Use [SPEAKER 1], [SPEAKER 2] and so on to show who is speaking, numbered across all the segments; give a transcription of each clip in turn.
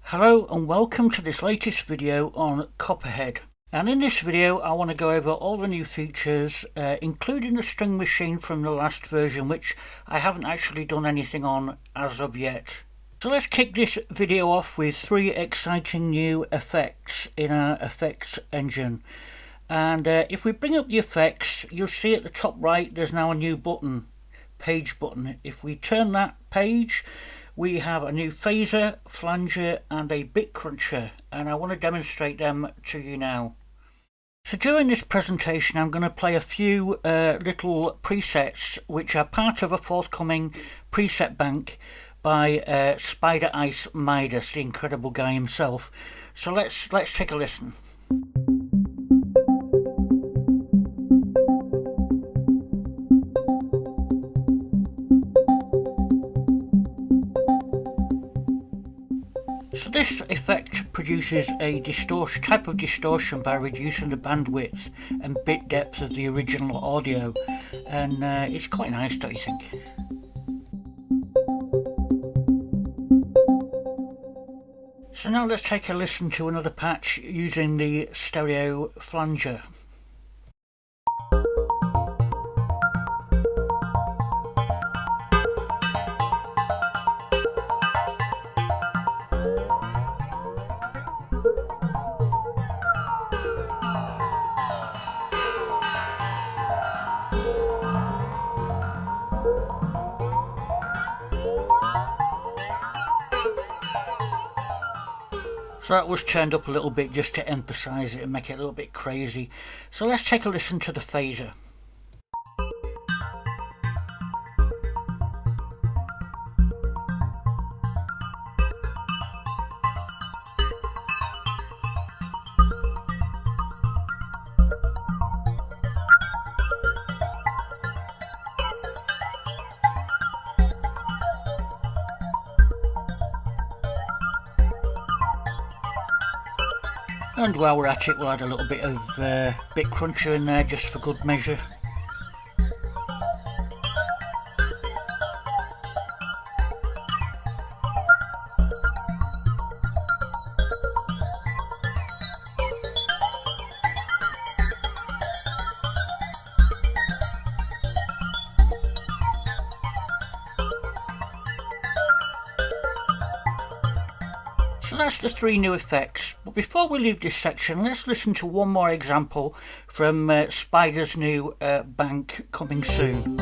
[SPEAKER 1] Hello and welcome to this latest video on Copperhead. And in this video I want to go over all the new features, including the String Machine from the last version, which I haven't actually done anything on as of yet. So let's kick this video off with 3 exciting new effects in our effects engine. And if we bring up the effects, you'll see at the top right there's now a new button, page button. If we turn that page, we have a new phaser, flanger and a bit cruncher, and I want to demonstrate them to you now. So during this presentation I'm going to play a few little presets which are part of a forthcoming preset bank by Spidericemidas, the incredible guy himself. So let's take a listen. So this effect produces a type of distortion by reducing the bandwidth and bit depth of the original audio, and it's quite nice, don't you think? So now let's take a listen to another patch using the stereo flanger. So that was turned up a little bit just to emphasize it and make it a little bit crazy. So let's take a listen to the phaser. And while we're at it, we'll add a little bit of bit cruncher in there just for good measure. So that's the 3 new effects, but before we leave this section, let's listen to one more example from Spider's new bank coming soon.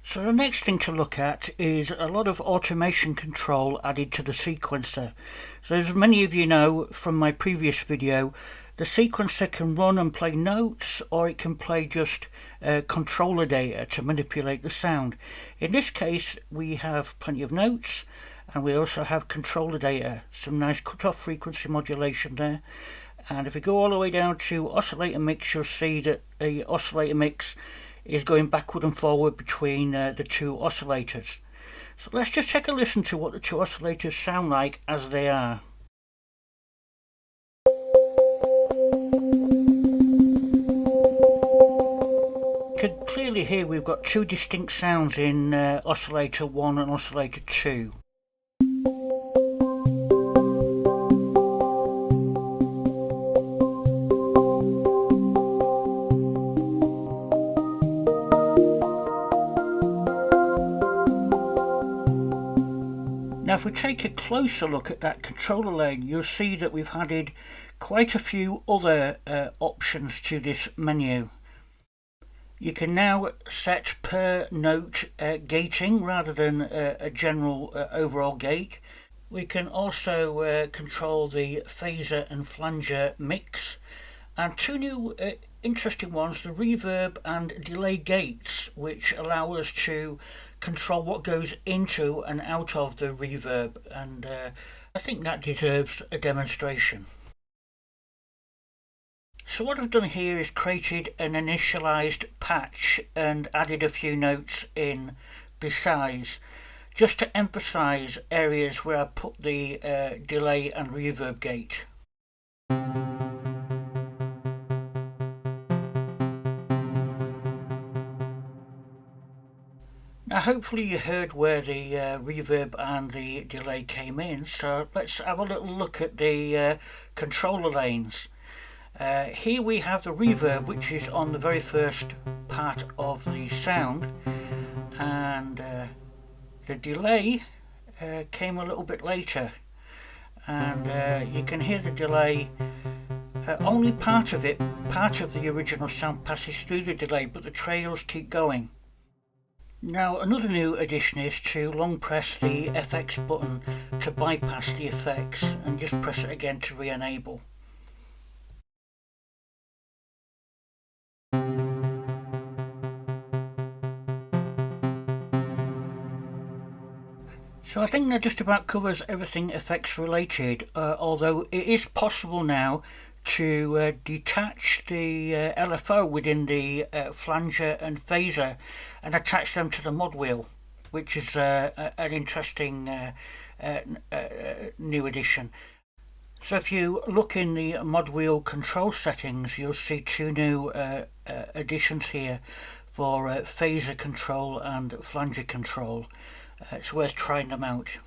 [SPEAKER 1] So the next thing to look at is a lot of automation control added to the sequencer. So as many of you know from my previous video, the sequencer can run and play notes, or it can play just controller data to manipulate the sound. In this case we have plenty of notes and we also have controller data, some nice cutoff frequency modulation there. And if we go all the way down to oscillator mix, you'll see that the oscillator mix is going backward and forward between the 2 oscillators. So let's just take a listen to what the 2 oscillators sound like as they are. You can clearly hear we've got 2 distinct sounds in oscillator 1 and oscillator 2. Now if we take a closer look at that controller lane, you'll see that we've added quite a few other options to this menu. You can now set per note gating rather than a general overall gate. We can also control the phaser and flanger mix, and 2 new interesting ones, the reverb and delay gates, which allow us to control what goes into and out of the reverb, and I think that deserves a demonstration. So what I've done here is created an initialized patch and added a few notes in besides, just to emphasize areas where I put the delay and reverb gate. Now hopefully you heard where the reverb and the delay came in, so let's have a little look at the controller lanes. Here we have the reverb, which is on the very first part of the sound, and the delay came a little bit later, and you can hear the delay. Only part of the original sound passes through the delay, but the trails keep going. Now another new addition is to long press the FX button to bypass the effects, and just press it again to re-enable. So I think that just about covers everything effects related, although it is possible now to detach the LFO within the flanger and phaser and attach them to the mod wheel, which is an interesting new addition. So if you look in the mod wheel control settings, you'll see two new additions here for phaser control and flanger control. It's worth trying them out.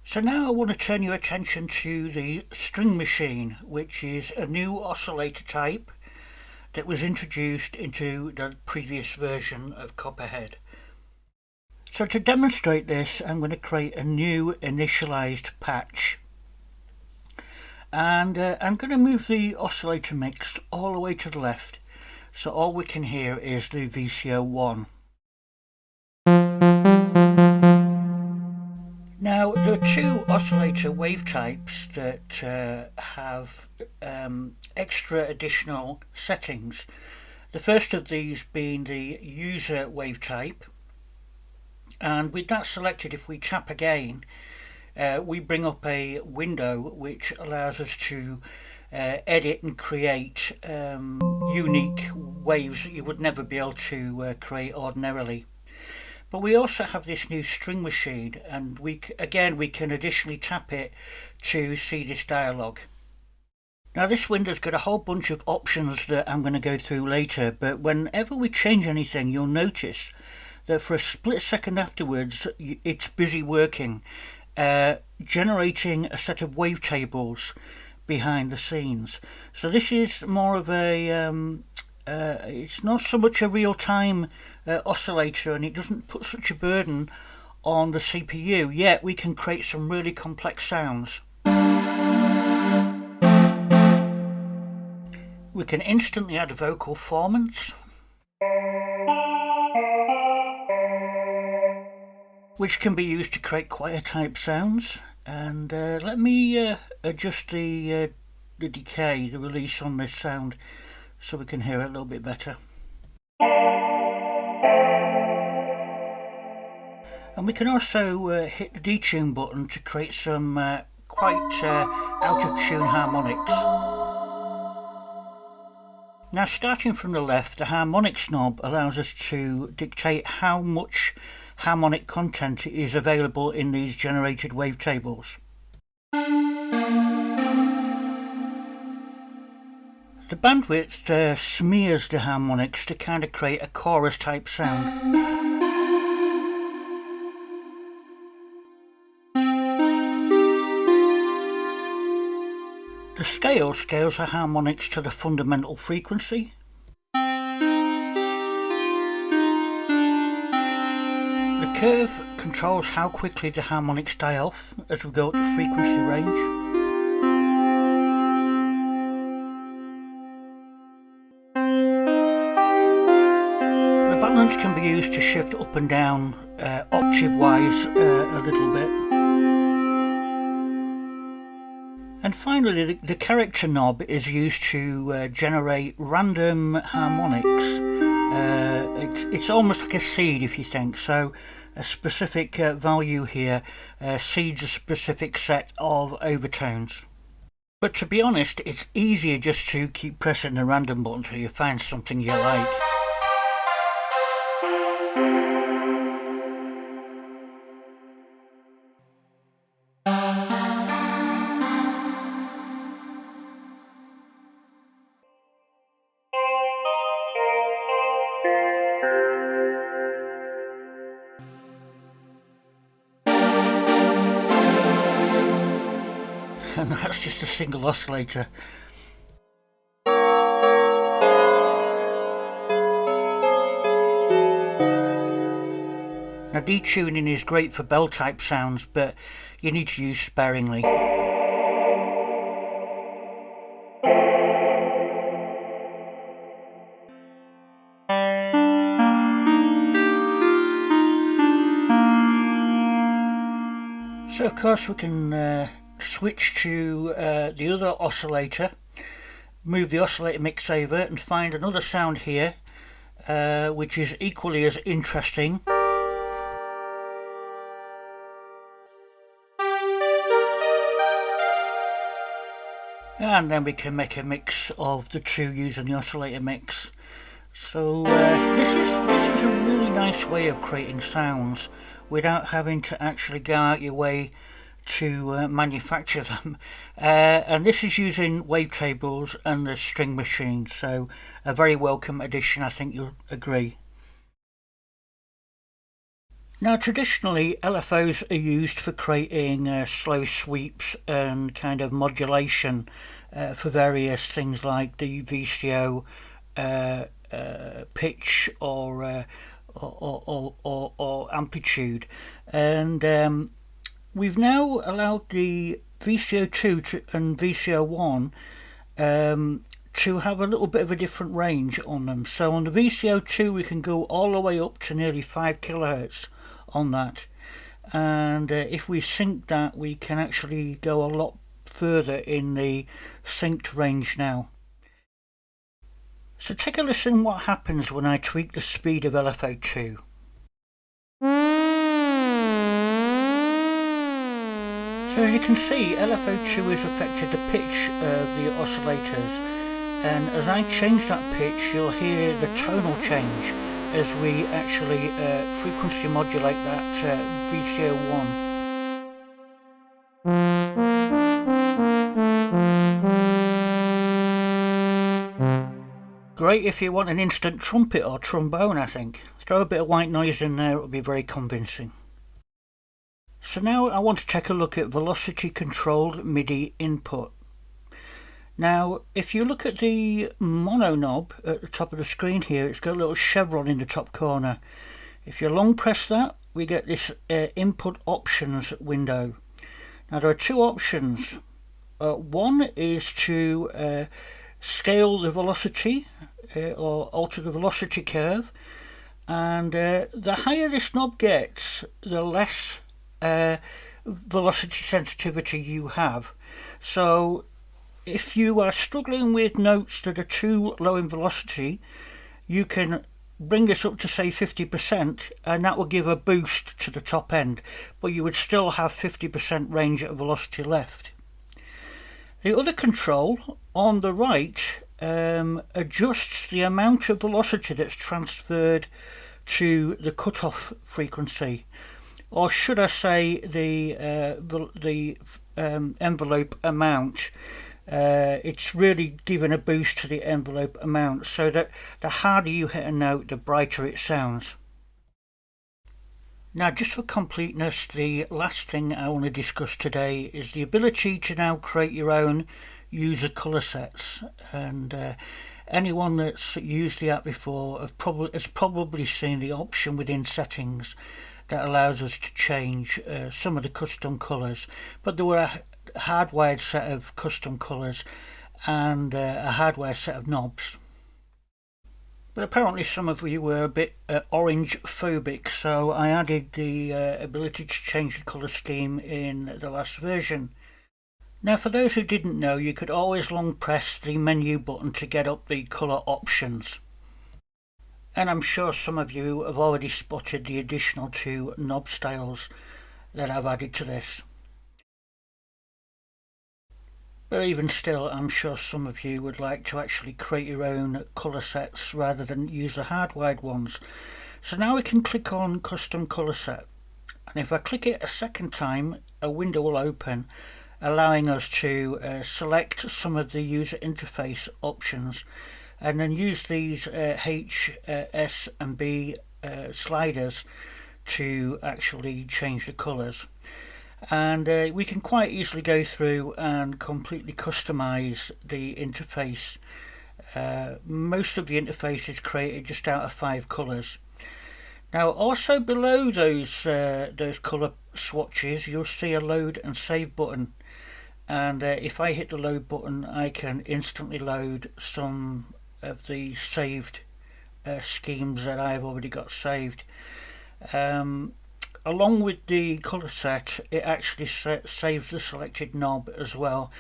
[SPEAKER 1] So now I want to turn your attention to the String Machine, which is a new oscillator type that was introduced into the previous version of Copperhead. So to demonstrate this, I'm going to create a new initialized patch, and I'm going to move the oscillator mix all the way to the left, so all we can hear is the VCO1. Now there are two oscillator wave types that have extra additional settings. The first of these being the user wave type, and with that selected, if we tap again, we bring up a window which allows us to edit and create unique waves that you would never be able to create ordinarily. But we also have this new String Machine, and we can additionally tap it to see this dialog. Now this window's got a whole bunch of options that I'm going to go through later, but whenever we change anything, you'll notice that for a split second afterwards it's busy working, generating a set of wavetables behind the scenes. So this is more of a it's not so much a real-time oscillator, and it doesn't put such a burden on the CPU, yet we can create some really complex sounds. We can instantly add vocal formants, which can be used to create choir type sounds. And let me adjust the decay, the release on this sound, so we can hear it a little bit better. And we can also hit the detune button to create some quite out of tune harmonics. Now starting from the left, the harmonics knob allows us to dictate how much harmonic content is available in these generated wavetables. The bandwidth smears the harmonics to kind of create a chorus type sound. The scale scales the harmonics to the fundamental frequency. The curve controls how quickly the harmonics die off as we go up the frequency range. The balance can be used to shift up and down octave-wise a little bit. And finally, the character knob is used to generate random harmonics It's almost like a seed, if you think. So a specific value here seeds a specific set of overtones. But to be honest, it's easier just to keep pressing the random button until you find something you like. And that's just a single oscillator. Now, detuning is great for bell type sounds, but you need to use sparingly. So of course we can switch to the other oscillator, move the oscillator mix over and find another sound here which is equally as interesting. And then we can make a mix of the two using the oscillator mix. So this is a really nice way of creating sounds without having to actually go out your way to manufacture them. And this is using wavetables and the String Machine, so a very welcome addition, I think you'll agree. Now, traditionally, LFOs are used for creating slow sweeps and kind of modulation for various things like the VCO, pitch or amplitude, and we've now allowed the VCO2 and VCO1 to have a little bit of a different range on them. So on the VCO2 we can go all the way up to nearly 5 kilohertz on that, and if we sync that we can actually go a lot further in the synced range now. So take a listen what happens when I tweak the speed of LFO2. So as you can see, LFO2 has affected the pitch of the oscillators, and as I change that pitch you'll hear the tonal change as we actually frequency modulate that VCO1. Great if you want an instant trumpet or trombone, I think. Throw a bit of white noise in there, it'll be very convincing. So now I want to take a look at velocity controlled MIDI input. Now if you look at the mono knob at the top of the screen here, it's got a little chevron in the top corner. If you long press that, we get this input options window. Now there are two options. One is to scale the velocity or alter the velocity curve, and the higher this knob gets, the less velocity sensitivity you have. So if you are struggling with notes that are too low in velocity, you can bring this up to say 50%, and that will give a boost to the top end, but you would still have 50% range of velocity left. The other control on the right adjusts the amount of velocity that's transferred to the cutoff frequency, or should I say the envelope amount. It's really giving a boost to the envelope amount, so that the harder you hit a note, the brighter it sounds. Now, just for completeness, the last thing I want to discuss today is the ability to now create your own user colour sets, and anyone that's used the app before has probably seen the option within settings that allows us to change some of the custom colours, but there were a hardwired set of custom colours and a hardwired set of knobs. But apparently some of you were a bit orange phobic, so I added the ability to change the colour scheme in the last version. Now for those who didn't know, you could always long press the menu button to get up the colour options. And I'm sure some of you have already spotted the additional 2 knob styles that I've added to this. But even still, I'm sure some of you would like to actually create your own colour sets rather than use the hardwired ones. So now we can click on Custom Colour Set. And if I click it a second time, a window will open, allowing us to select some of the user interface options and then use these H, S and B sliders to actually change the colours. And we can quite easily go through and completely customize the interface. Most of the interface is created just out of 5 colors. Now also below those color swatches you'll see a load and save button, and if I hit the load button I can instantly load some of the saved schemes that I've already got saved. Along with the colour set, it actually saves the selected knob as well,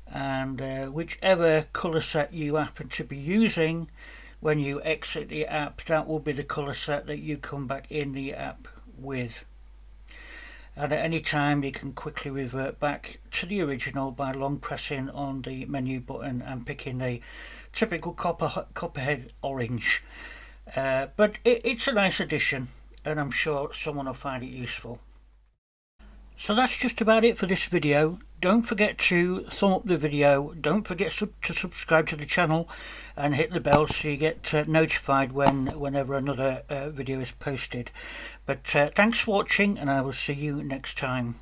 [SPEAKER 1] and whichever colour set you happen to be using when you exit the app, that will be the colour set that you come back in the app with. And at any time you can quickly revert back to the original by long pressing on the menu button and picking the typical Copperhead orange. But it's a nice addition, and I'm sure someone will find it useful. So that's just about it for this video. Don't forget to thumb up the video, don't forget to subscribe to the channel and hit the bell so you get notified whenever another video is posted. But thanks for watching, and I will see you next time.